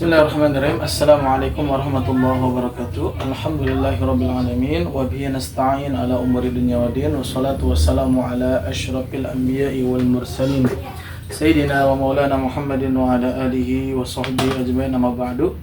Bismillahirrahmanirrahim. Assalamualaikum warahmatullahi wabarakatuh. Alhamdulillahirrabbilalamin. Wa bihi nasta'in ala umuri dunya wa din. Wassalatu wassalamu ala asyrafil anbiya'i wal mursalin Sayyidina wa maulana Muhammadin wa ala alihi wa sahbihi ajma'in, amma ba'du.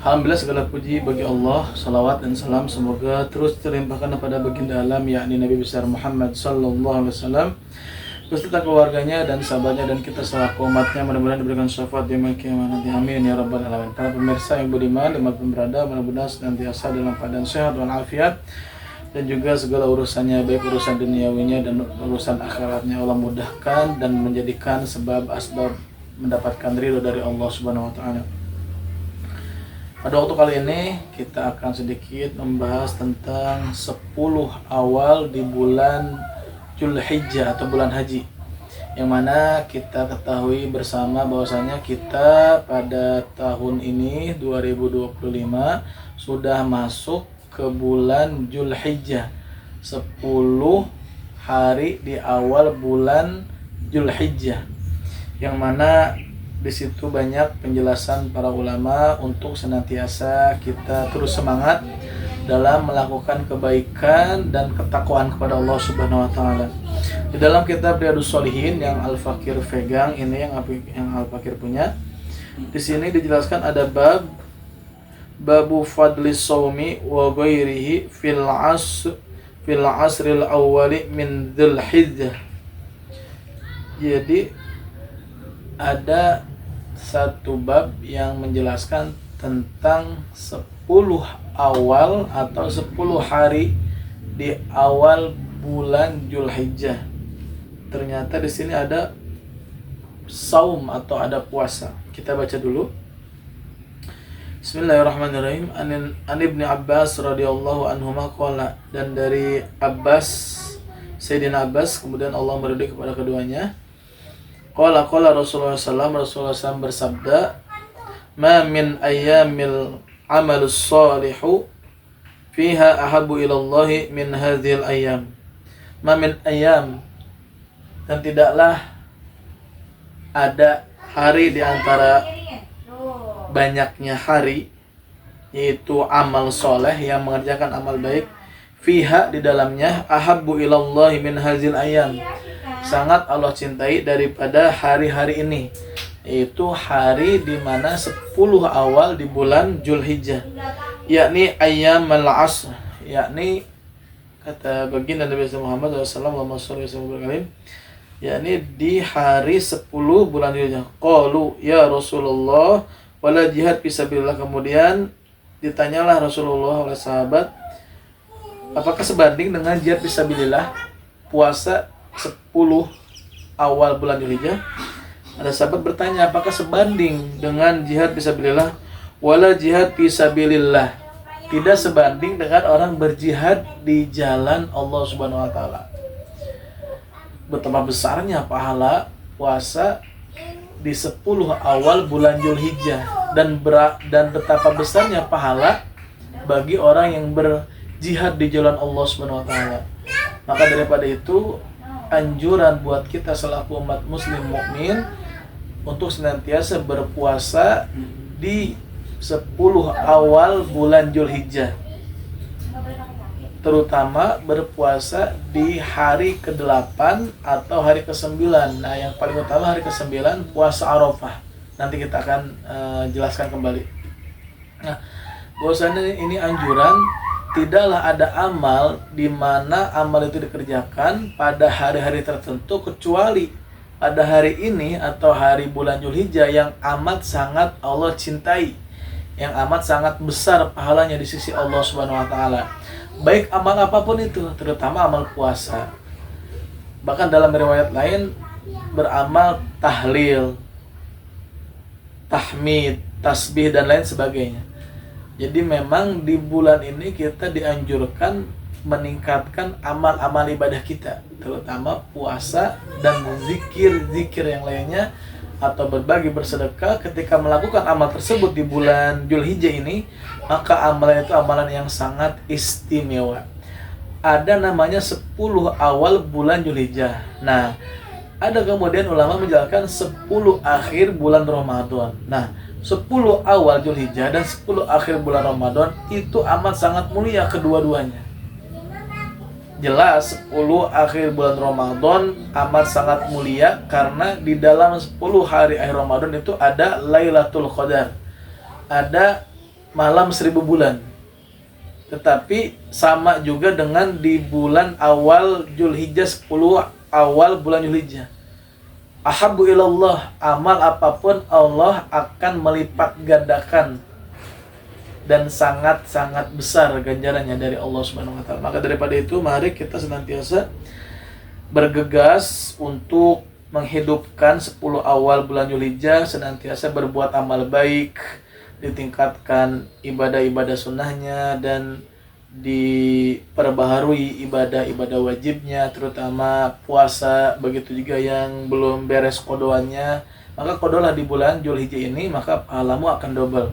Alhamdulillah, segala puji bagi Allah. Salawat dan salam semoga terus terlimpahkan kepada baginda alam, yakni Nabi besar Muhammad sallallahu alaihi wasallam, beserta keluarganya dan sahabatnya dan kita selaku umatnya, mudah-mudahan diberikan syafaat di yaumil qiyamah nanti. Amin ya rabbal alamin. Para pemirsa yang beriman, dimanapun berada, mudah-mudahan senantiasa dalam keadaan sehat walafiat, dan juga segala urusannya, baik urusan duniawinya dan urusan akhiratnya, Allah mudahkan dan menjadikan sebab asbab mendapatkan ridho dari Allah Subhanahu wa taala. Pada waktu kali ini kita akan sedikit membahas tentang 10 awal di bulan Dzulhijjah atau bulan haji, yang mana kita ketahui bersama bahwasanya kita pada tahun ini 2025 sudah masuk ke bulan Dzulhijjah, 10 hari di awal bulan Dzulhijjah, yang mana di situ banyak penjelasan para ulama untuk senantiasa kita terus semangat dalam melakukan kebaikan dan ketakwaan kepada Allah Subhanahu wa taala. Di dalam kitab Riyadhus Shalihin yang Al-Fakir pegang ini, yang Al-Fakir punya, di sini dijelaskan ada babu fadli shaumi wa ghairihi fil asril awwali min Dzulhijjah. Jadi ada satu bab yang menjelaskan tentang 10 awal atau 10 hari di awal bulan Dzulhijjah. Ternyata di sini ada saum atau ada puasa. Kita baca dulu. Bismillahirrahmanirrahim. An Ibnu Abbas radhiyallahu anhuma qala, dan dari Sayyidina Abbas, kemudian Allah meridhai kepada keduanya. Qala Rasulullah SAW bersabda, "Ma min ayyamil amalus salihu fiha ahabbu ilallahi min hadhil ayyam." Ma min ayyam, dan tidaklah ada hari di antara banyaknya hari, yaitu amal soleh yang mengerjakan amal baik, fiha di dalamnya, ahabbu ilallahi min hadhil ayyam, sangat Allah cintai daripada hari-hari ini, yaitu hari di mana 10 awal di bulan Dzulhijjah, yakni ayyamal asr, yakni kata baginda Nabi Muhammad SAW, yakni di hari 10 bulan Dzulhijjah. Qalu ya Rasulullah wala jihad fisabilillah, kemudian ditanyalah Rasulullah oleh sahabat, apakah sebanding dengan jihad fisabilillah, puasa 10 awal bulan Dzulhijjah? Ada sahabat bertanya, apakah sebanding dengan jihad fisabilillah? Wala jihad fisabilillah, tidak sebanding dengan orang berjihad di jalan Allah Subhanahu wa taala. Betapa besarnya pahala puasa di 10 awal bulan Dzulhijjah, dan betapa besarnya pahala bagi orang yang berjihad di jalan Allah Subhanahu wa taala. Maka daripada itu, anjuran buat kita selaku umat muslim mukmin untuk senantiasa berpuasa di 10 awal bulan Dzulhijjah, terutama berpuasa di hari ke-8 atau hari ke-9. Nah, yang paling utama hari ke-9, puasa Arafah. Nanti kita akan jelaskan kembali. Nah, bahwasanya ini anjuran, tidaklah ada amal di mana amal itu dikerjakan pada hari-hari tertentu kecuali pada hari ini atau hari bulan Dzulhijjah yang amat sangat Allah cintai, yang amat sangat besar pahalanya di sisi Allah Subhanahu wa taala. Baik amal apapun itu, terutama amal puasa. Bahkan dalam riwayat lain beramal tahlil, tahmid, tasbih dan lain sebagainya. Jadi memang di bulan ini kita dianjurkan meningkatkan amal-amal ibadah kita, terutama puasa dan zikir-zikir yang lainnya, atau berbagi bersedekah. Ketika melakukan amal tersebut di bulan Dzulhijjah ini, maka amalan itu amalan yang sangat istimewa. Ada namanya 10 awal bulan Dzulhijjah. Nah, ada kemudian ulama menjelaskan 10 akhir bulan Ramadan. Nah, 10 awal Zulhijjah dan 10 akhir bulan Ramadan itu amat sangat mulia kedua-duanya. Jelas 10 akhir bulan Ramadan amat sangat mulia karena di dalam 10 hari akhir Ramadan itu ada Lailatul Qadar. Ada malam 1000 bulan. Tetapi sama juga dengan di bulan awal Zulhijjah, 10 awal bulan Zulhijjah. Ahabbu ilallah, amal apapun Allah akan melipat gandakan dan sangat-sangat besar ganjarannya dari Allah Subhanahu wa taala. Maka daripada itu mari kita senantiasa bergegas untuk menghidupkan 10 awal bulan Zulhijjah, senantiasa berbuat amal baik, ditingkatkan ibadah-ibadah sunnahnya dan diperbaharui ibadah-ibadah wajibnya, terutama puasa. Begitu juga yang belum beres kodoannya, maka kodolah di bulan Zulhijjah ini, maka pahala akan double.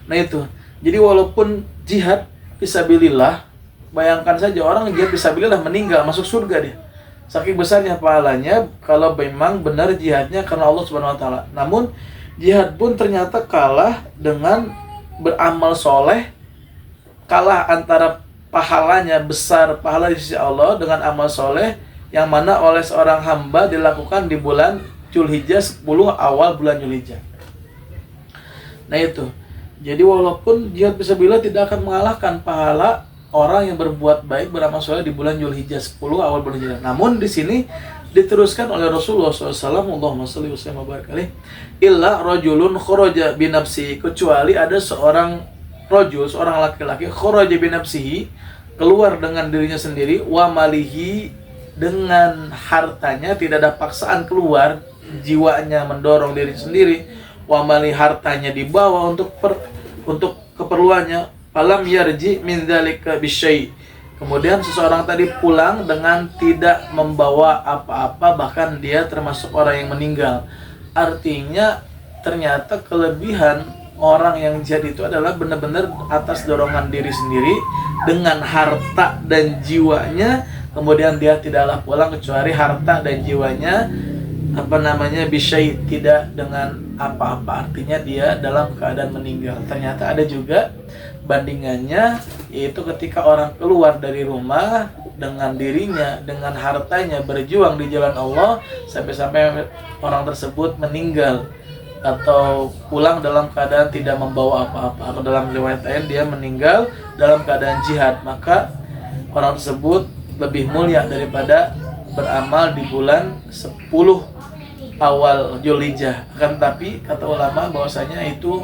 Nah itu, jadi walaupun jihad fisabilillah, bayangkan saja orang jihad fisabilillah meninggal, masuk surga dia. Saking besarnya pahalanya kalau memang benar jihadnya karena Allah Subhanahu wa taala. Namun jihad pun ternyata kalah dengan beramal soleh, kalah antara pahalanya besar, pahala di sisi Allah dengan amal soleh yang mana oleh seorang hamba dilakukan di bulan Zulhijjah, 10 awal bulan Zulhijjah. Nah itu, jadi walaupun jihad fisabilillah tidak akan mengalahkan pahala orang yang berbuat baik, beramal soleh di bulan Zulhijjah, 10 awal bulan Zulhijjah. Namun di sini diteruskan oleh Rasulullah SAW, Allahumma shalli wa sallim wa barik alaihi, illa rajulun kharaja binafsihi, kecuali ada seorang rajul, seorang laki-laki, kharaja binafsihi, keluar dengan dirinya sendiri, wa malihi, dengan hartanya, tidak ada paksaan keluar, jiwanya mendorong diri sendiri, wa mali, hartanya dibawa untuk keperluannya, falam yarji min dzalika bisyai, kemudian seseorang tadi pulang dengan tidak membawa apa-apa, bahkan dia termasuk orang yang meninggal. Artinya ternyata kelebihan orang yang jihad itu adalah benar-benar atas dorongan diri sendiri dengan harta dan jiwanya, kemudian dia tidaklah pulang kecuali harta dan jiwanya bisyai, tidak dengan apa-apa, artinya dia dalam keadaan meninggal. Ternyata ada juga bandingannya, yaitu ketika orang keluar dari rumah dengan dirinya, dengan hartanya berjuang di jalan Allah sampai-sampai orang tersebut meninggal atau pulang dalam keadaan tidak membawa apa-apa, atau dalam riwayat lain dia meninggal dalam keadaan jihad, maka orang tersebut lebih mulia daripada beramal di bulan 10 awal Zulhijjah. Akan tapi kata ulama bahwasanya itu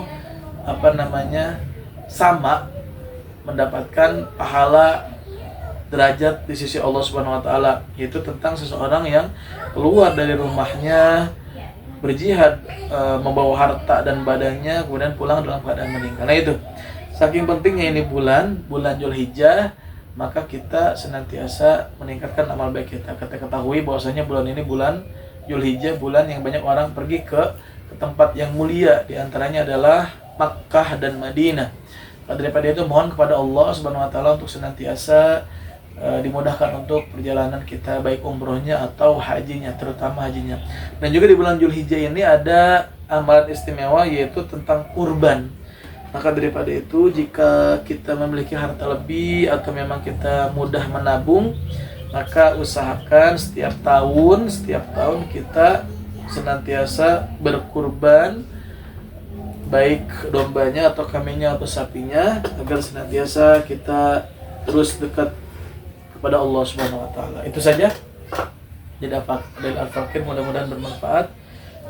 sama mendapatkan pahala derajat di sisi Allah Subhanahu wa taala, yaitu tentang seseorang yang keluar dari rumahnya berjihad, membawa harta dan badannya, kemudian pulang dalam keadaan meninggal. Nah itu, saking pentingnya ini bulan Zulhijjah, maka kita senantiasa meningkatkan amal baik kita. Kita ketahui bahwasanya bulan ini bulan Zulhijjah, bulan yang banyak orang pergi ke tempat yang mulia, diantaranya adalah Makkah dan Madinah. Daripada itu mohon kepada Allah Subhanahu wa taala untuk senantiasa dimudahkan untuk perjalanan kita, baik umrohnya atau hajinya, terutama hajinya. Dan juga di bulan Zulhijjah ini ada amalan istimewa, yaitu tentang kurban. Maka daripada itu, jika kita memiliki harta lebih atau memang kita mudah menabung, maka usahakan setiap tahun kita senantiasa berkurban, baik dombanya atau kambingnya atau sapinya, agar senantiasa kita terus dekat kepada Allah Subhanahu wa taala. Itu saja jadi dari Al-Fakir, mudah-mudahan bermanfaat.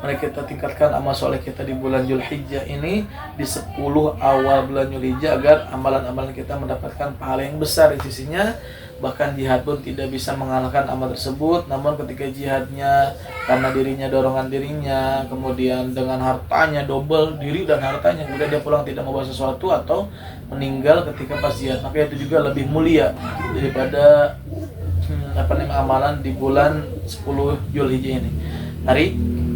Mari kita tingkatkan amal soleh kita di bulan Zulhijjah ini, di 10 awal bulan Zulhijjah, agar amalan-amalan kita mendapatkan pahala yang besar di sisinya. Bahkan jihad pun tidak bisa mengalahkan amal tersebut. Namun ketika jihadnya karena dirinya, dorongan dirinya, kemudian dengan hartanya, double diri dan hartanya, kemudian dia pulang tidak membawa sesuatu atau meninggal ketika pas jihad, maka itu juga lebih mulia daripada amalan di bulan 10 Zulhijjah ini. Mari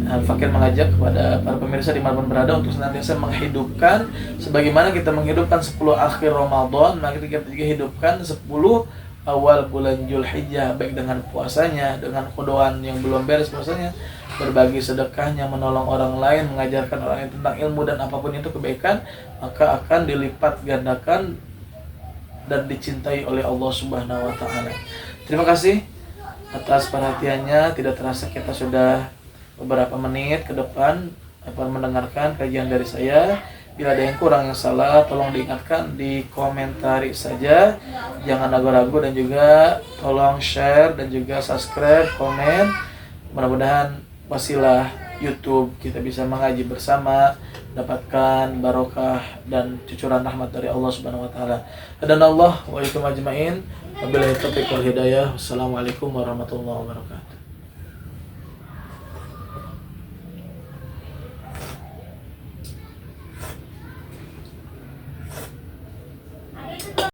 Al-Fakir mengajak kepada para pemirsa dimanapun berada untuk senantiasa menghidupkan, sebagaimana kita menghidupkan 10 akhir Ramadan, maka kita juga hidupkan 10 awal bulan Zulhijjah, baik dengan puasanya, dengan qadaan yang belum beres puasanya, berbagi sedekahnya, menolong orang lain, mengajarkan orang lain tentang ilmu dan apapun itu kebaikan, maka akan dilipat gandakan dan dicintai oleh Allah Subhanahu wa taala. Terima kasih atas perhatiannya. Tidak terasa kita sudah beberapa menit ke depan mendengarkan kajian dari saya. Bila ada yang kurang, yang salah, tolong diingatkan di komentari saja. Jangan ragu-ragu dan juga tolong share dan juga subscribe, komen. Mudah-mudahan wasilah YouTube kita bisa mengaji bersama, dapatkan barokah dan cucuran rahmat dari Allah Subhanahu wa taala. Hadanallah wa ikum ajmain. Wabillahi taufiq wal hidayah. Wassalamualaikum warahmatullahi wabarakatuh.